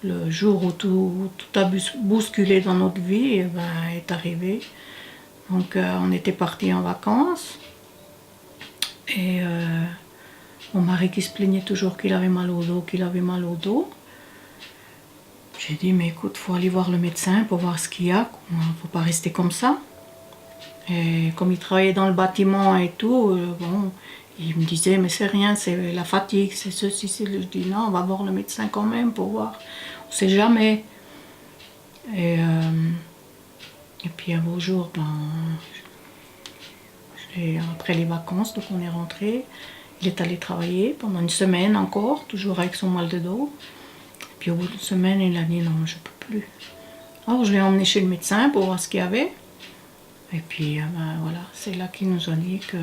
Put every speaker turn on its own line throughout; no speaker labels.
le jour où tout a bousculé dans notre vie est arrivé. Donc on était partis en vacances et mon mari qui se plaignait toujours qu'il avait mal au dos, J'ai dit mais écoute, faut aller voir le médecin pour voir ce qu'il y a, faut pas rester comme ça. Et comme il travaillait dans le bâtiment et tout, il me disait mais c'est rien, c'est la fatigue, c'est ceci, c'est le... Je dis non, on va voir le médecin quand même pour voir, on sait jamais. Et puis un beau jour, après les vacances, donc on est rentré. Il est allé travailler pendant une semaine encore, toujours avec son mal de dos. Et puis au bout d'une semaine, il a dit non, je peux plus. Alors je l'ai emmené chez le médecin pour voir ce qu'il y avait. Et puis voilà, c'est là qu'il nous a dit qu'il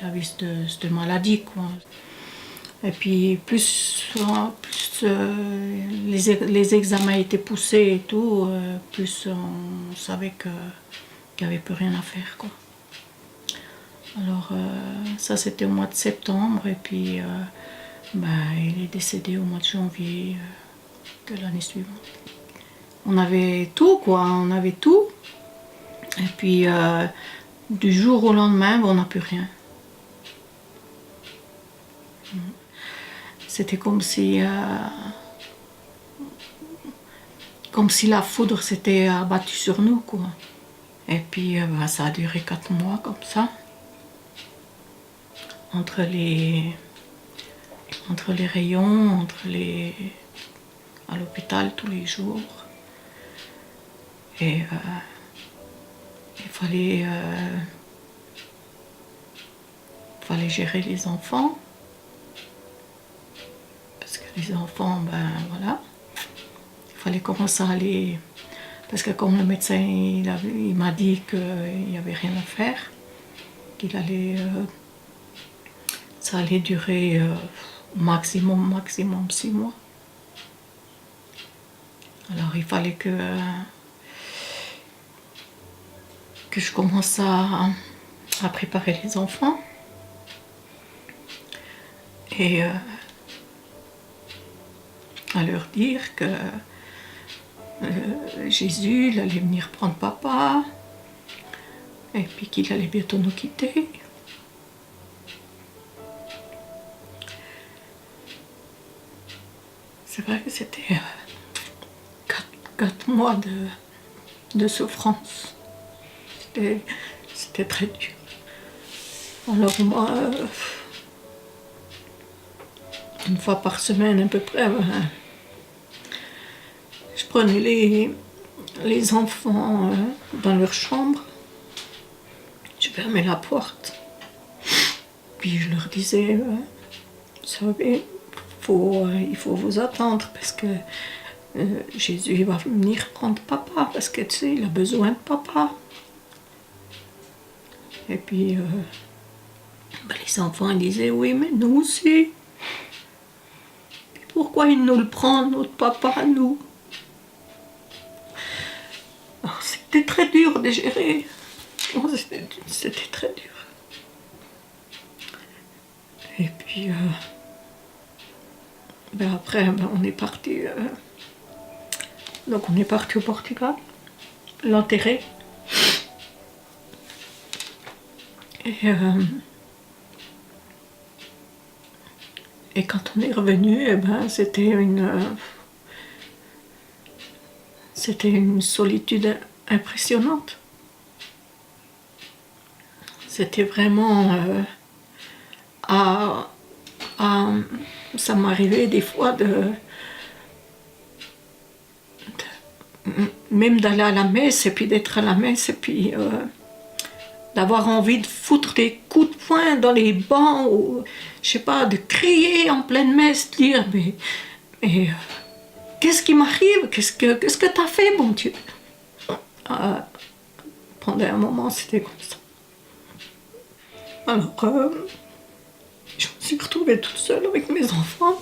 avait cette maladie, quoi. Et puis plus les examens étaient poussés et tout, plus on savait qu'il n'y avait plus rien à faire, quoi. Alors ça c'était au mois de septembre et puis il est décédé au mois de janvier de l'année suivante. On avait tout, quoi, on avait tout. Et puis du jour au lendemain, on n'a plus rien. C'était comme si la foudre s'était abattue sur nous, quoi. Et puis ça a duré 4 mois comme ça. Entre les rayons, à l'hôpital tous les jours. Et il fallait gérer les enfants. Parce que les enfants, voilà. Il fallait commencer à aller... Parce que comme le médecin, il m'a dit qu'il n'y avait rien à faire, qu'il allait... ça allait durer maximum 6 mois. Alors il fallait que je commence à préparer les enfants. Et à leur dire que Jésus, il allait venir prendre papa, et puis qu'il allait bientôt nous quitter. C'est vrai que c'était 4 mois de souffrance. C'était très dur. Alors moi, une fois par semaine à peu près, je prenais les enfants dans leur chambre, je fermais la porte, puis je leur disais, vous savez, il faut vous attendre parce que Jésus va venir prendre papa, parce que tu sais, il a besoin de papa. Et puis les enfants ils disaient, oui, mais nous aussi. Pourquoi il nous le prend, notre papa, nous? Alors, c'était très dur de gérer. C'était très dur. Et puis, après, on est parti. Donc, on est parti au Portugal, l'enterrer. Et quand on est revenu, c'était une solitude impressionnante. C'était vraiment ça m'arrivait des fois même d'aller à la messe et puis d'être à la messe et puis d'avoir envie de foutre des coups de poing dans les bancs ou je sais pas, de crier en pleine messe, dire mais qu'est-ce qui m'arrive, qu'est-ce que t'as fait, mon Dieu? Pendant un moment c'était comme ça. Alors je me suis retrouvée toute seule avec mes enfants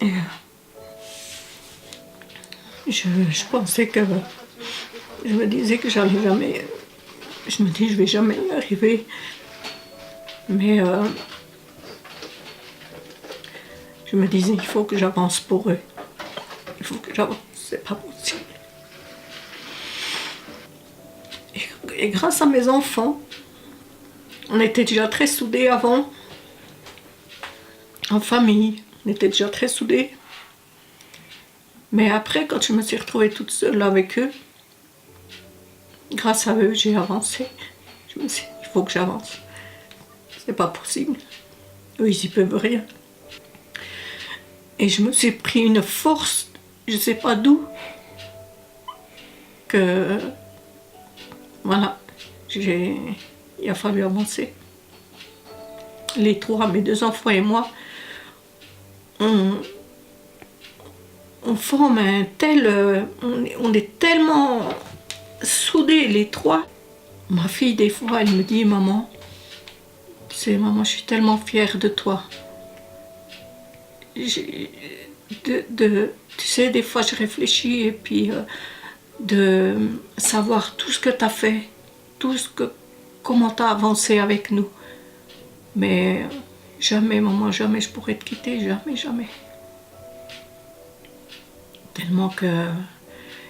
et je pensais que je me disais que j'allais jamais, je me dis je vais jamais y arriver Mais je me disais, il faut que j'avance pour eux. Il faut que j'avance, c'est pas possible. Et grâce à mes enfants, on était déjà très soudés avant, en famille, on était déjà très soudés. Mais après, quand je me suis retrouvée toute seule avec eux, grâce à eux, j'ai avancé. Je me suis dit, il faut que j'avance. C'est pas possible. Eux, ils y peuvent rien. Et je me suis pris une force, je sais pas d'où, que voilà, il a fallu avancer. Les trois, mes deux enfants et moi, on forme un tel, on est tellement soudés les trois. Ma fille, des fois, elle me dit, maman, maman, je suis tellement fière de toi. Tu sais, des fois, je réfléchis et puis de savoir tout ce que tu as fait, comment tu as avancé avec nous. Mais jamais, maman, jamais je pourrais te quitter, jamais, jamais. Tellement que...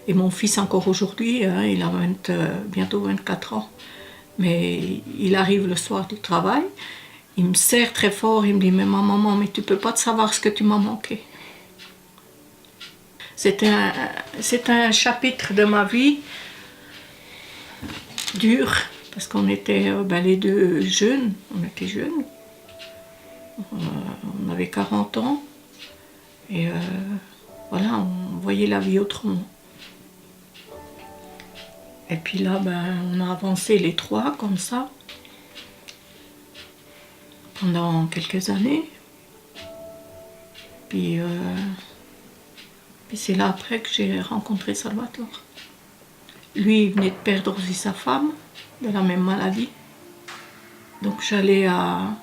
Et mon fils encore aujourd'hui, hein, il a bientôt 24 ans, mais il arrive le soir du travail, il me serre très fort, il me dit « Mais maman, mais tu peux pas te savoir ce que tu m'as manqué. » C'est un chapitre de ma vie dur, parce qu'on était les deux jeunes, on était jeunes, on avait 40 ans, et voilà, on voyait la vie autrement. Et puis là, on a avancé les trois comme ça, pendant quelques années. Puis c'est là après que j'ai rencontré Salvatore. Lui, il venait de perdre aussi sa femme, de la même maladie. Donc j'allais à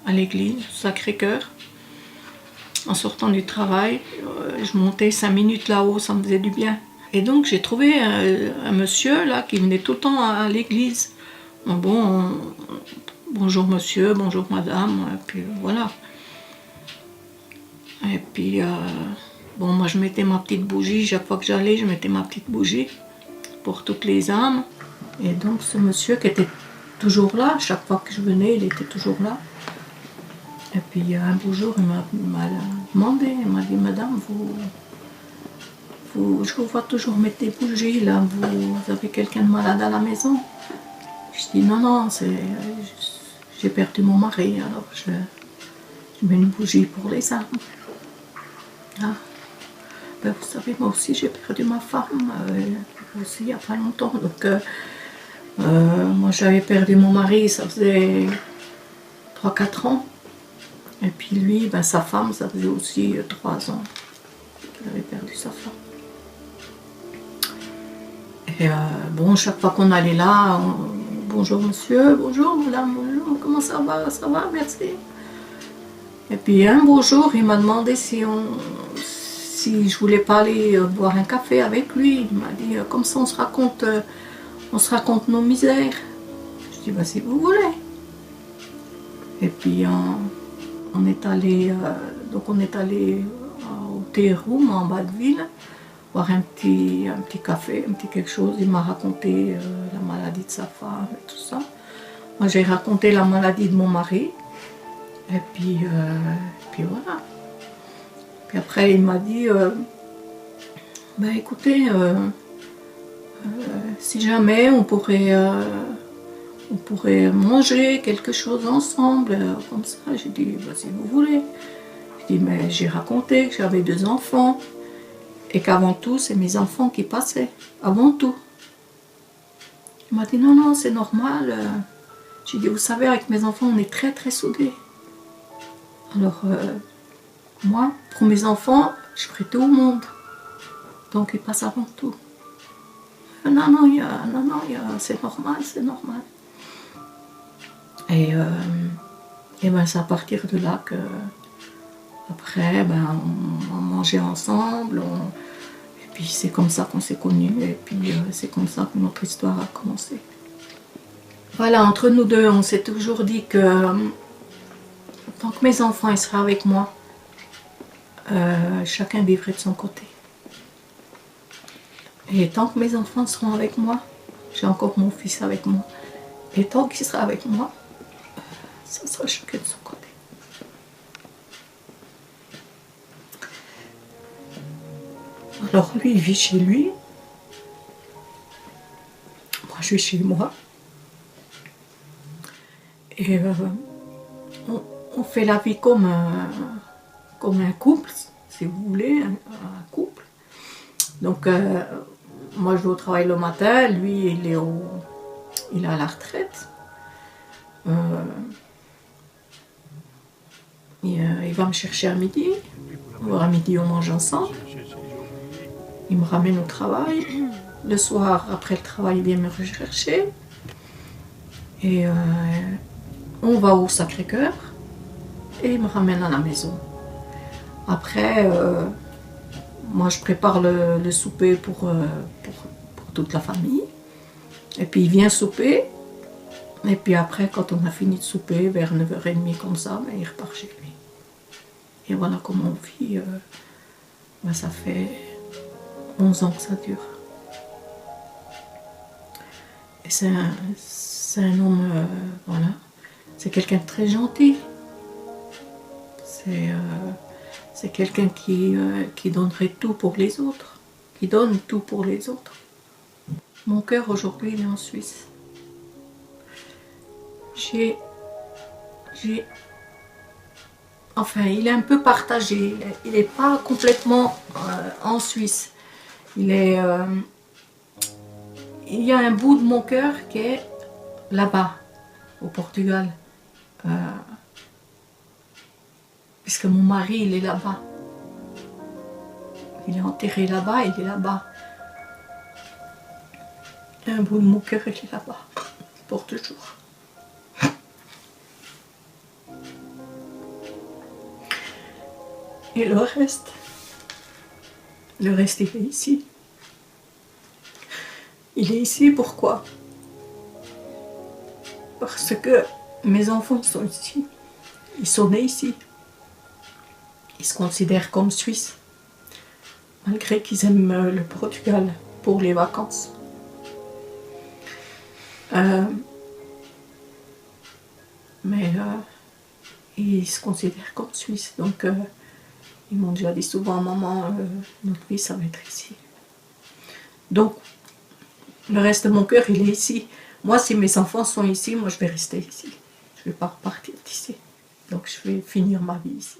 l'église, Sacré-Cœur. En sortant du travail, je montais 5 minutes là-haut, ça me faisait du bien. Et donc j'ai trouvé un monsieur là qui venait tout le temps à l'église. Bon, bonjour monsieur, bonjour madame, et puis voilà. Et puis, bon, moi je mettais ma petite bougie, chaque fois que j'allais, je mettais ma petite bougie pour toutes les âmes. Et donc ce monsieur qui était toujours là, chaque fois que je venais, il était toujours là. Et puis un beau jour, il m'a demandé, il m'a dit, madame, je vous vois toujours mettre des bougies, là, vous avez quelqu'un de malade à la maison? Je dis, non, j'ai perdu mon mari, alors je mets une bougie pour les âmes. Ah. Vous savez, moi aussi j'ai perdu ma femme, aussi il n'y a pas longtemps. Donc, moi j'avais perdu mon mari, ça faisait 3-4 ans. Et puis lui, sa femme, ça faisait aussi 3 ans qu'il avait perdu sa femme. Et bon, chaque fois qu'on allait là, bonjour monsieur, bonjour madame, bonjour, comment ça va, merci. Et puis un beau jour, il m'a demandé si je voulais pas aller boire un café avec lui. Il m'a dit, comme ça on se raconte nos misères. Je dis, si vous voulez. Et puis on est allé au Tea Room en bas de ville, boire un petit café, un petit quelque chose. Il m'a raconté la maladie de sa femme et tout ça. Moi j'ai raconté la maladie de mon mari. Et puis voilà. Puis après il m'a dit, écoutez, si jamais on pourrait manger quelque chose ensemble, comme ça. J'ai dit, si vous voulez. Je dis, mais j'ai raconté que j'avais 2 enfants et qu'avant tout, c'est mes enfants qui passaient, avant tout. Il m'a dit, non, c'est normal. J'ai dit, vous savez, avec mes enfants, on est très très soudés. Alors, moi, pour mes enfants, je ferai tout au monde. Donc, ils passent avant tout. Non, c'est normal, c'est normal. Et c'est à partir de là que, après, on mangeait ensemble. Et puis, c'est comme ça qu'on s'est connus. Et puis, c'est comme ça que notre histoire a commencé. Voilà, entre nous deux, on s'est toujours dit que Tant que mes enfants ils seraient avec moi, chacun vivrait de son côté. Et tant que mes enfants seront avec moi, j'ai encore mon fils avec moi. Et tant qu'il sera avec moi, ça sera chacun de son côté. Alors lui, il vit chez lui. Moi, je vis chez moi. Et on fait la vie comme un couple, si vous voulez, un couple. Donc, moi, je vais au travail le matin, lui, il est à la retraite. Il va me chercher à midi. À midi, on mange ensemble. Il me ramène au travail. Le soir, après le travail, il vient me rechercher. Et on va au Sacré-Cœur. Et il me ramène à la maison. Après, moi, je prépare le souper pour toute la famille. Et puis, il vient souper. Et puis après, quand on a fini de souper, vers 9h30 comme ça, il repart chez lui. Et voilà comment on vit. Ça fait 11 ans que ça dure. Et c'est un homme, voilà, c'est quelqu'un de très gentil. C'est quelqu'un qui donnerait tout pour les autres, qui donne tout pour les autres. Mon cœur aujourd'hui, il est en Suisse. Enfin, il est un peu partagé. Il n'est pas complètement en Suisse. Il y a un bout de mon cœur qui est là-bas, au Portugal. Puisque mon mari, il est là-bas. Il est enterré là-bas, il est là-bas. Un bout de mon cœur, il est là-bas, pour toujours. Et le reste, il est ici. Il est ici, pourquoi? Parce que mes enfants sont ici. Ils sont nés ici. Ils se considèrent comme Suisses, malgré qu'ils aiment le Portugal pour les vacances. Mais ils se considèrent comme Suisses, donc ils m'ont déjà dit souvent, maman, notre vie ça va être ici. Donc le reste de mon cœur il est ici. Moi, si mes enfants sont ici, moi je vais rester ici. Je ne vais pas repartir d'ici. Donc je vais finir ma vie ici.